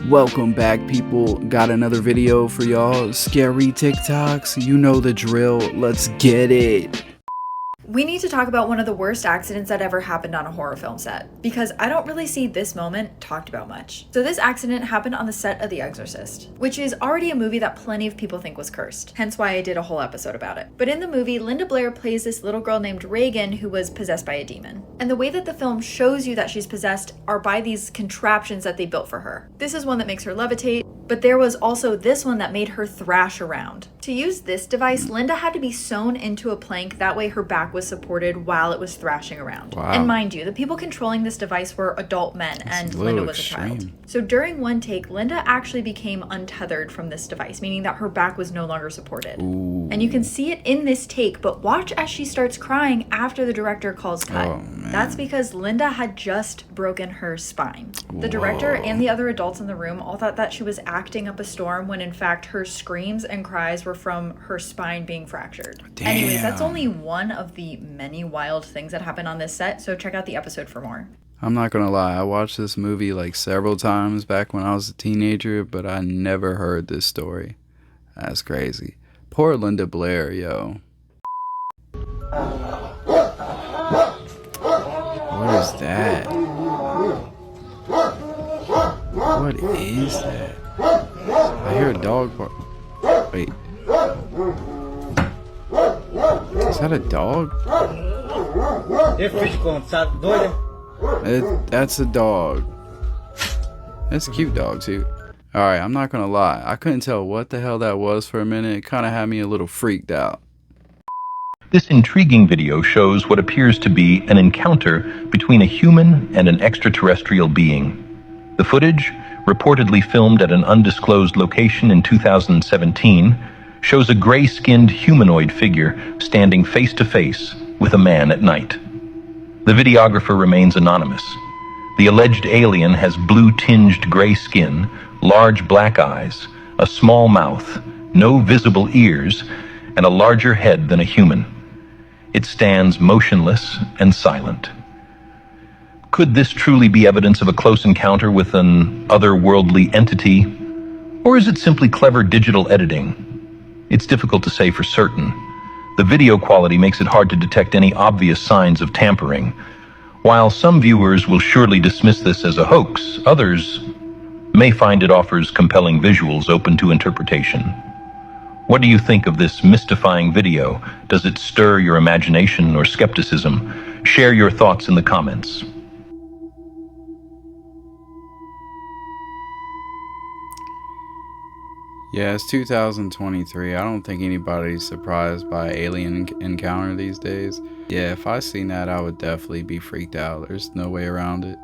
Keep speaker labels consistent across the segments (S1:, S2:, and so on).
S1: Welcome back, people. Got another video for y'all. Scary TikToks, you know the drill. Let's get it.
S2: We need to talk about one of the worst accidents that ever happened on a horror film set, because I don't really see this moment talked about much. So this accident happened on the set of The Exorcist, which is already a movie that plenty of people think was cursed, hence why I did a whole episode about it. But in the movie, Linda Blair plays this little girl named Reagan who was possessed by a demon. And the way that the film shows you that she's possessed are by these contraptions that they built for her. This is one that makes her levitate, but there was also this one that made her thrash around. To use this device, Linda had to be sewn into a plank, that way her back was supported while it was thrashing around.
S1: Wow.
S2: And mind you, the people controlling this device were adult men, and Linda was a child. So during one take, Linda actually became untethered from this device, meaning that her back was no longer supported.
S1: Ooh.
S2: And you can see it in this take, but watch as she starts crying after the director calls cut.
S1: Oh, man.
S2: That's because Linda had just broken her spine. The director and the other adults in the room all thought that she was acting up a storm, when in fact her screams and cries were from her spine being fractured.
S1: Damn.
S2: Anyways, that's only one of the many wild things that happened on this set, so check out the episode for more.
S1: I'm not gonna lie, I watched this movie like several times back when I was a teenager, but I never heard this story. That's crazy. Poor Linda Blair, yo. What is that? What is that? I hear a dog bark. Wait. Is that a dog? That's a dog. That's a cute dog too. Alright, I'm not gonna lie. I couldn't tell what the hell that was for a minute. It kinda had me a little freaked out.
S3: This intriguing video shows what appears to be an encounter between a human and an extraterrestrial being. The footage, reportedly filmed at an undisclosed location in 2017, shows a gray-skinned humanoid figure standing face-to-face with a man at night. The videographer remains anonymous. The alleged alien has blue-tinged gray skin, large black eyes, a small mouth, no visible ears, and a larger head than a human. It stands motionless and silent. Could this truly be evidence of a close encounter with an otherworldly entity? Or is it simply clever digital editing? It's difficult to say for certain. The video quality makes it hard to detect any obvious signs of tampering. While some viewers will surely dismiss this as a hoax, others may find it offers compelling visuals open to interpretation. What do you think of this mystifying video? Does it stir your imagination or skepticism? Share your thoughts in the comments.
S1: Yeah, it's 2023. I don't think anybody's surprised by alien encounter these days. Yeah, if I seen that, I would definitely be freaked out. There's no way around it.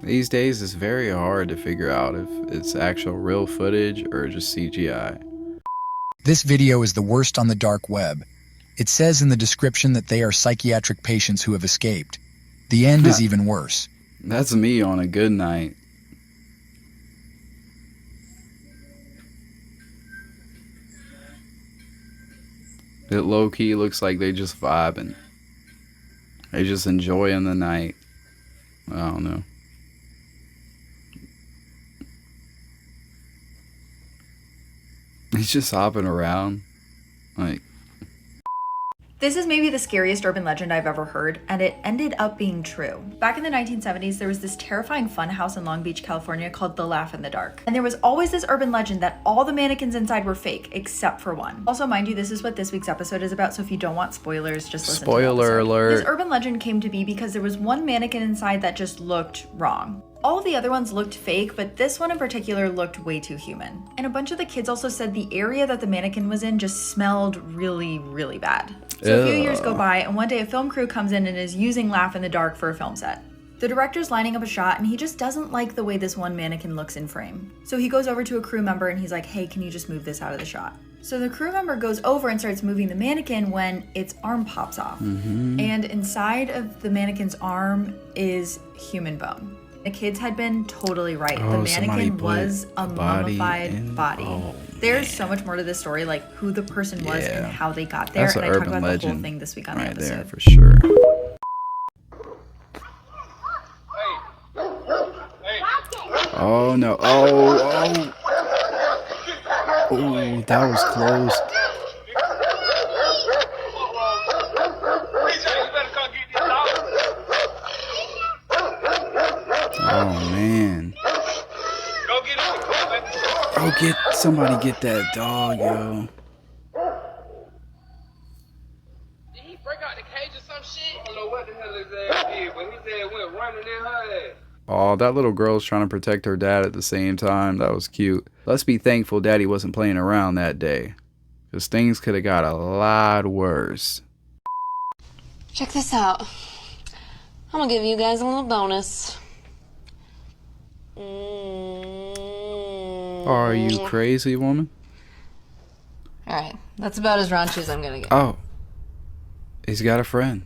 S1: These days, it's very hard to figure out if it's actual real footage or just CGI.
S4: This video is the worst on the dark web. It says in the description that they are psychiatric patients who have escaped. The end is even worse.
S1: That's me on a good night. It low-key looks like they just vibing. They just enjoying the night. I don't know. He's just hopping around. Like.
S2: This is maybe the scariest urban legend I've ever heard, and it ended up being true. Back in the 1970s, there was this terrifying fun house in Long Beach, California called The Laugh in the Dark. And there was always this urban legend that all the mannequins inside were fake, except for one. Also, mind you, this is what this week's episode is about, so if you don't want spoilers, just listen to the
S1: Spoiler alert.
S2: This urban legend came to be because there was one mannequin inside that just looked wrong. All of the other ones looked fake, but this one in particular looked way too human. And a bunch of the kids also said the area that the mannequin was in just smelled really, really bad. So a few years go by, and one day a film crew comes in and is using Laugh in the Dark for a film set. The director's lining up a shot, and he just doesn't like the way this one mannequin looks in frame. So he goes over to a crew member and he's like, hey, can you just move this out of the shot? So the crew member goes over and starts moving the mannequin when its arm pops off. And inside of the mannequin's arm is human bone. The kids had been totally right. The mannequin was a mummified body. Oh, There's so much more to this story, like who the person was and how they got there. And I talk about the whole thing this week on the episode.
S1: There, for sure. Oh no. Oh, oh. Oh, that was close. Oh man. Oh, somebody get that dog, yo.
S5: Did he break out the cage or some shit? I don't know what the hell his ass did, but his ass went running in her ass.
S1: Oh, that little girl's trying to protect her dad at the same time. That was cute. Let's be thankful Daddy wasn't playing around that day, because things could have got a lot worse.
S6: Check this out. I'm gonna give you guys a little bonus.
S1: Are you crazy, woman?
S6: Alright, that's about as raunchy as I'm gonna get.
S1: Oh, he's got a friend.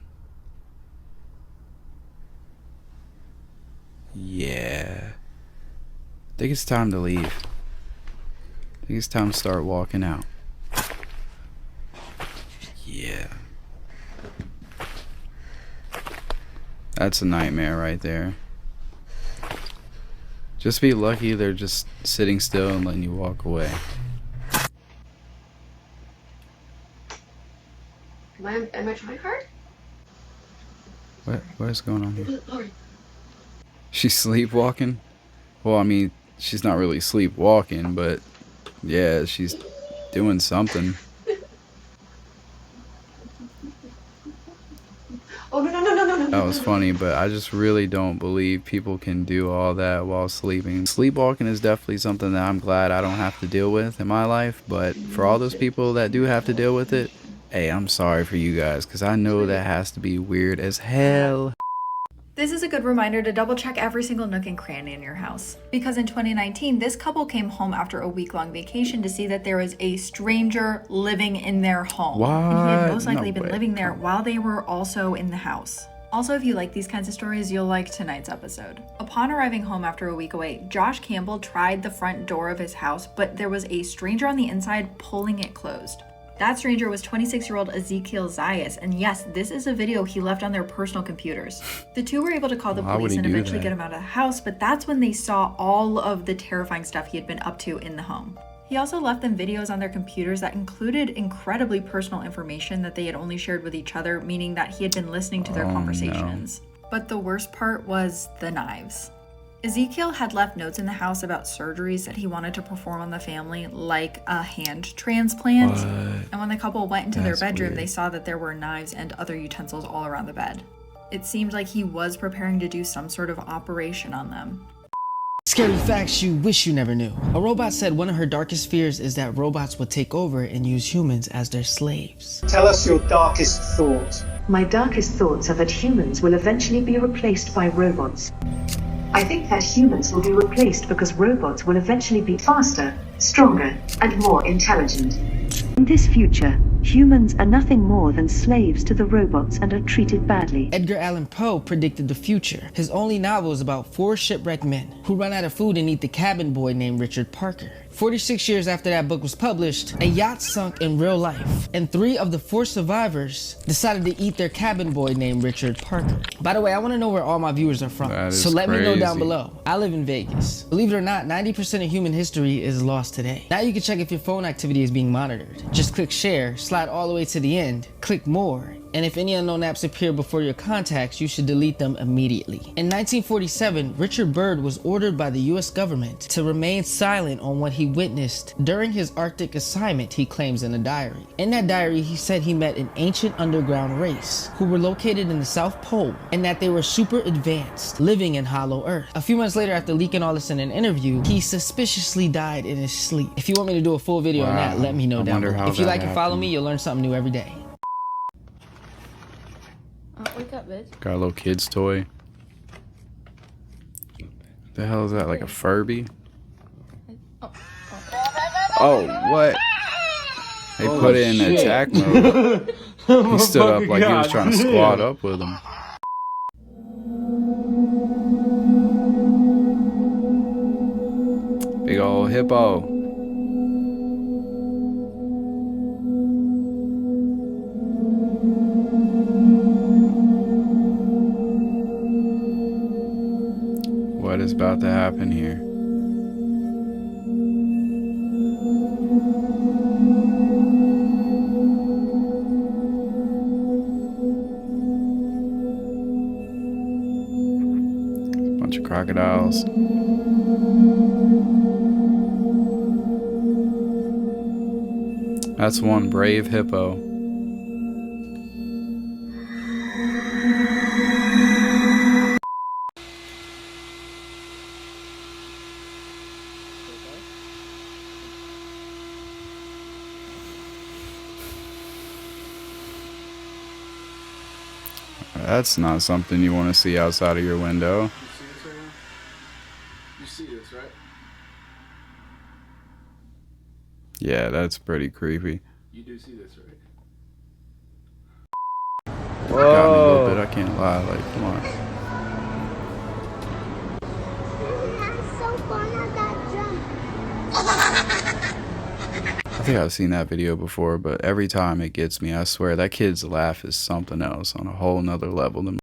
S1: Yeah. I think it's time to leave. I think it's time to start walking out. Yeah. That's a nightmare right there. Just be lucky they're just sitting still and letting you walk away.
S6: Am I trying hard?
S1: What is going on here? She's sleepwalking? Well, I mean, she's not really sleepwalking, but yeah, she's doing something.
S6: Oh, no.
S1: That was funny, but I just really don't believe people can do all that while sleeping. Sleepwalking is definitely something that I'm glad I don't have to deal with in my life, but for all those people that do have to deal with it, hey, I'm sorry for you guys, because I know that has to be weird as hell.
S2: This is a good reminder to double check every single nook and cranny in your house. Because in 2019, this couple came home after a week-long vacation to see that there was a stranger living in their home.
S1: What?
S2: And he had most likely
S1: No
S2: been
S1: way.
S2: living there while they were also in the house. Also, if you like these kinds of stories, you'll like tonight's episode. Upon arriving home after a week away, Josh Campbell tried the front door of his house, but there was a stranger on the inside pulling it closed. That stranger was 26-year-old Ezekiel Zayas, and yes, this is a video he left on their personal computers. The two were able to call the
S1: Why would
S2: police
S1: he
S2: and
S1: do
S2: eventually
S1: that?
S2: get him out of the house, but that's when they saw all of the terrifying stuff he had been up to in the home. He also left them videos on their computers that included incredibly personal information that they had only shared with each other, meaning that he had been listening to their conversations. But the worst part was the knives. Ezekiel had left notes in the house about surgeries that he wanted to perform on the family, like a hand transplant.
S1: What?
S2: And when the couple went into
S1: That's
S2: their bedroom,
S1: weird.
S2: they saw that there were knives and other utensils all around the bed. It seemed like he was preparing to do some sort of operation on them.
S7: Scary facts you wish you never knew. A robot said one of her darkest fears is that robots would take over and use humans as their slaves.
S8: Tell us your darkest thought.
S9: My darkest thoughts are that humans will eventually be replaced by robots. I think that humans will be replaced because robots will eventually be faster, stronger, and more intelligent. In this future, humans are nothing more than slaves to the robots and are treated badly.
S7: Edgar Allan Poe predicted the future. His only novel is about 4 shipwrecked men who run out of food and eat the cabin boy named Richard Parker. 46 years after that book was published, a yacht sunk in real life, and 3 of the 4 survivors decided to eat their cabin boy named Richard Parker. By the way, I want to know where all my viewers are from,
S1: That
S7: so
S1: is
S7: let me know down
S1: crazy.
S7: below. I live in Vegas. Believe it or not, 90% of human history is lost today. Now you can check if your phone activity is being monitored. Just click share, slide all the way to the end, click more, and if any unknown apps appear before your contacts, you should delete them immediately. In 1947, Richard Byrd was ordered by the US government to remain silent on what he witnessed during his Arctic assignment, he claims in a diary. In that diary, he said he met an ancient underground race who were located in the South Pole and that they were super advanced, living in Hollow Earth. A few months later, after leaking all this in an interview, he suspiciously died in his sleep. If you want me to do a full video on that, let me know
S1: I
S7: down
S1: wonder
S7: below.
S1: how
S7: If you
S1: that
S7: like and follow
S1: happened.
S7: me, you'll learn something new every day.
S6: Wake up, bitch.
S1: Got a little kid's toy. The hell is that? Like a Furby? Oh, what? They put it in attack mode. He stood up like he was trying to squat up with him. Big ol' hippo. What is about to happen here? Bunch of crocodiles. That's one brave hippo. That's not something you want to see outside of your window.
S10: You see this, right?
S1: Yeah, that's pretty creepy.
S10: You do see this, right?
S1: Got me a little bit, I can't lie. Like, come on. I think I've seen that video before, but every time it gets me. I swear, that kid's laugh is something else on a whole nother level than.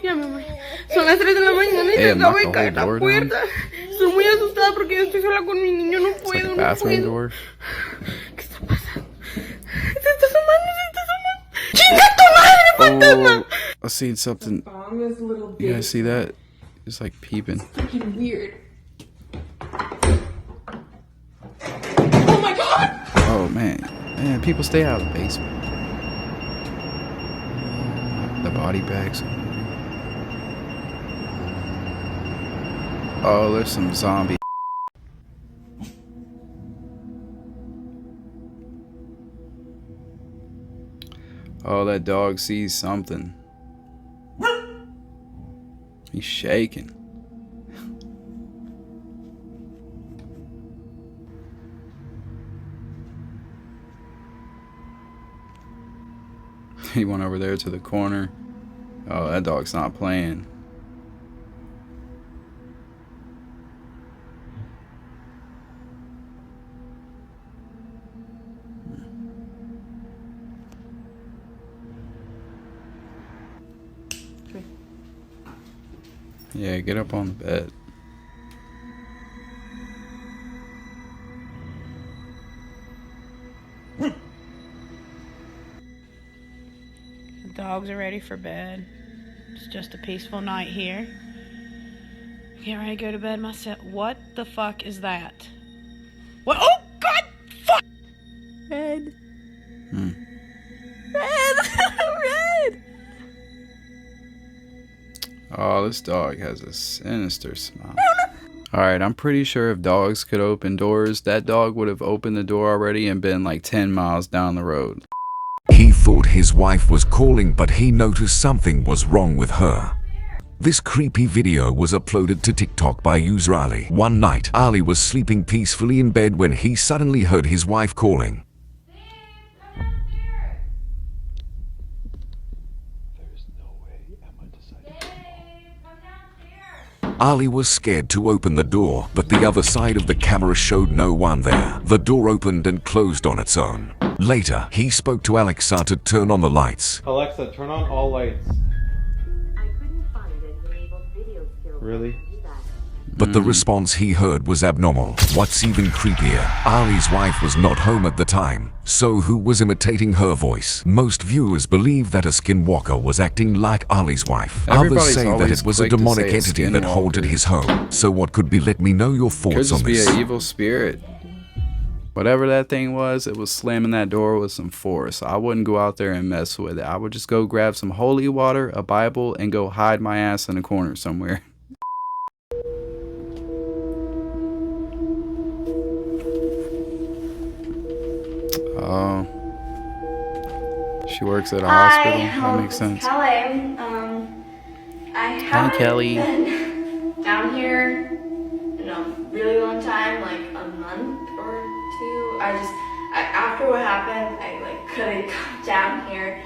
S11: Ya, mamá. Son las 3 de la mañana y se acaba de caer la puerta. Estoy muy asustada porque yo estoy sola con mi niño. No puedo, no puedo. ¿Qué está pasando? Se está asomando, se está asomando. ¡Chinga tu madre, fantasma!
S1: I seen something. You guys see that? It's like peeping.
S11: Freaking weird. Oh my god!
S1: Oh man. Man, people stay out of the basement. The body bags. Oh, there's some zombie. Oh, that dog sees something. He's shaking. He went over there to the corner. Oh, that dog's not playing. Yeah, get up on the bed.
S12: The dogs are ready for bed. It's just a peaceful night here. Get ready to go to bed myself. What the fuck is that? What? Oh god! Fuck! Red. Red! Red!
S1: Oh, this dog has a sinister smile. Alright, I'm pretty sure if dogs could open doors, that dog would have opened the door already and been like 10 miles down the road.
S13: He thought his wife was calling, but he noticed something was wrong with her. This creepy video was uploaded to TikTok by user Ali. One night, Ali was sleeping peacefully in bed when he suddenly heard his wife calling. Ali was scared to open the door, but the other side of the camera showed no one there. The door opened and closed on its own. Later, he spoke to Alexa to turn on the lights.
S10: Alexa, turn on all lights.
S9: I couldn't find an enabled video skill.
S10: Really?
S13: But the response he heard was abnormal. What's even creepier, Ali's wife was not home at the time, so who was imitating her voice? Most viewers believe that a skinwalker was acting like Ali's wife. Others say that it was a demonic entity that haunted his home. So what could be? Let me know your thoughts on this.
S1: Could just be an evil spirit. Whatever that thing was, it was slamming that door with some force. I wouldn't go out there and mess with it. I would just go grab some holy water, a Bible, and go hide my ass in a corner somewhere. Oh. She works at a hospital. That makes sense.
S14: Kelly. I haven't
S1: Kelly.
S14: been down here in a really long time, like a month or two. After what happened, I couldn't come down here.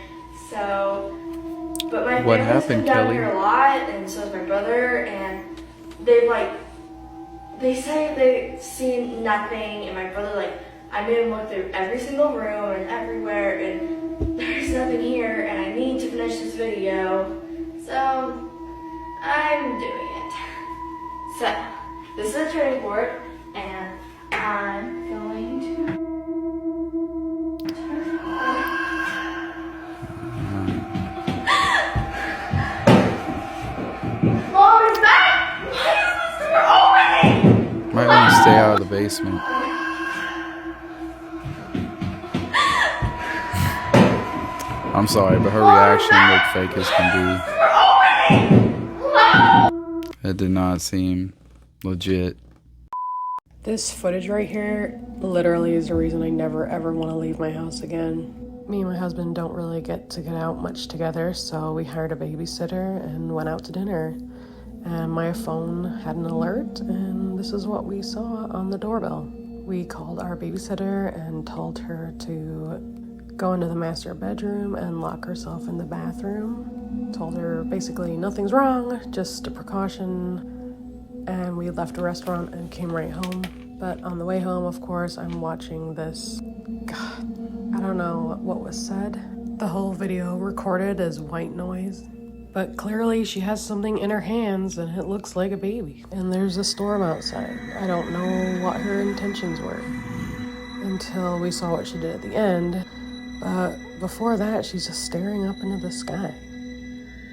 S14: So, but my
S1: What
S14: family's
S1: happened,
S14: been down
S1: Kelly?
S14: here a lot, and so is my brother, and they say they've seen nothing, and my brother I made him look through every single room and everywhere, and there's nothing here, and I need to finish this video, so I'm doing it. So, this is a turning point, and I'm going to Mom!
S1: everyone stay out of the basement. I'm sorry, but her reaction looked fake as can be. It did not seem legit.
S15: This footage right here literally is the reason I never ever want to leave my house again. Me and my husband don't really get out much together, so we hired a babysitter and went out to dinner. And my phone had an alert, and this is what we saw on the doorbell. We called our babysitter and told her to go into the master bedroom and lock herself in the bathroom. Told her basically nothing's wrong, just a precaution. And we left the restaurant and came right home. But on the way home, of course, I'm watching this. God, I don't know what was said. The whole video recorded as white noise. But clearly she has something in her hands and it looks like a baby. And there's a storm outside. I don't know what her intentions were until we saw what she did at the end. But before that, she's just staring up into the sky.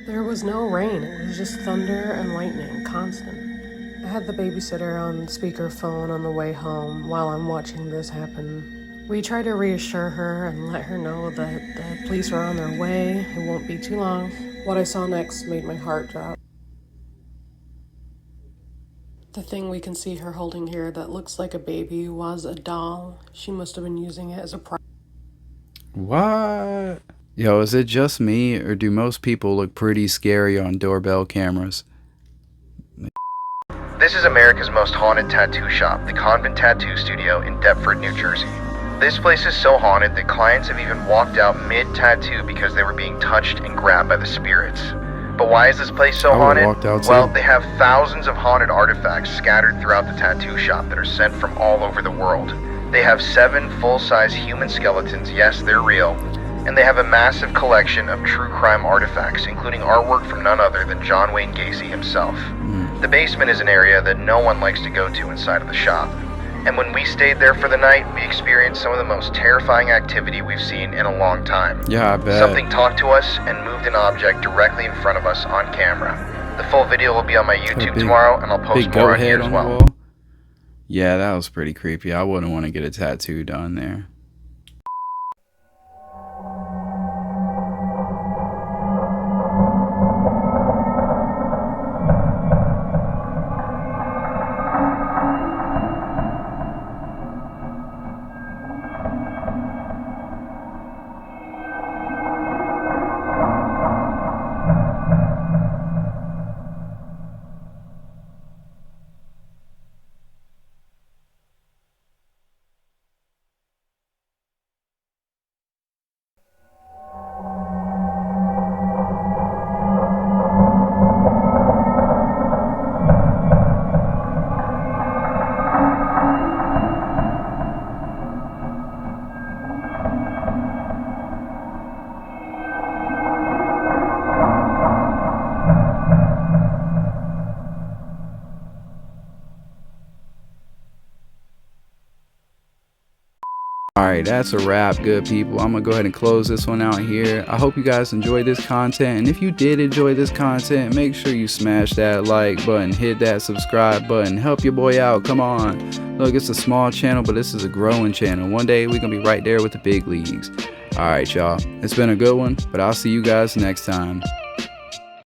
S15: There was no rain. It was just thunder and lightning, constant. I had the babysitter on speakerphone on the way home while I'm watching this happen. We tried to reassure her and let her know that the police are on their way. It won't be too long. What I saw next made my heart drop. The thing we can see her holding here that looks like a baby was a doll. She must have been using it as a prize.
S1: What? Yo, is it just me, or do most people look pretty scary on doorbell cameras?
S16: This is America's most haunted tattoo shop, the Convent Tattoo Studio in Deptford, New Jersey. This place is so haunted that clients have even walked out mid-tattoo because they were being touched and grabbed by the spirits. But why is this place so haunted? Well, they have thousands of haunted artifacts scattered throughout the tattoo shop that are sent from all over the world. They have 7 full-size human skeletons, yes, they're real, and they have a massive collection of true crime artifacts, including artwork from none other than John Wayne Gacy himself. The basement is an area that no one likes to go to inside of the shop. And when we stayed there for the night, we experienced some of the most terrifying activity we've seen in a long time.
S1: Yeah, I bet.
S16: Something talked to us and moved an object directly in front of us on camera. The full video will be on my YouTube tomorrow, and I'll post more on here as well.
S1: Yeah, that was pretty creepy. I wouldn't want to get a tattoo done there. Alright, that's a wrap, good people. I'm gonna go ahead and close this one out here. I hope you guys enjoyed this content, and if you did enjoy this content, make sure you smash that like button, hit that subscribe button, help your boy out, come on. Look, it's a small channel, but this is a growing channel. One day we're gonna be right there with the big leagues. Alright, y'all, it's been a good one, but I'll see you guys next time.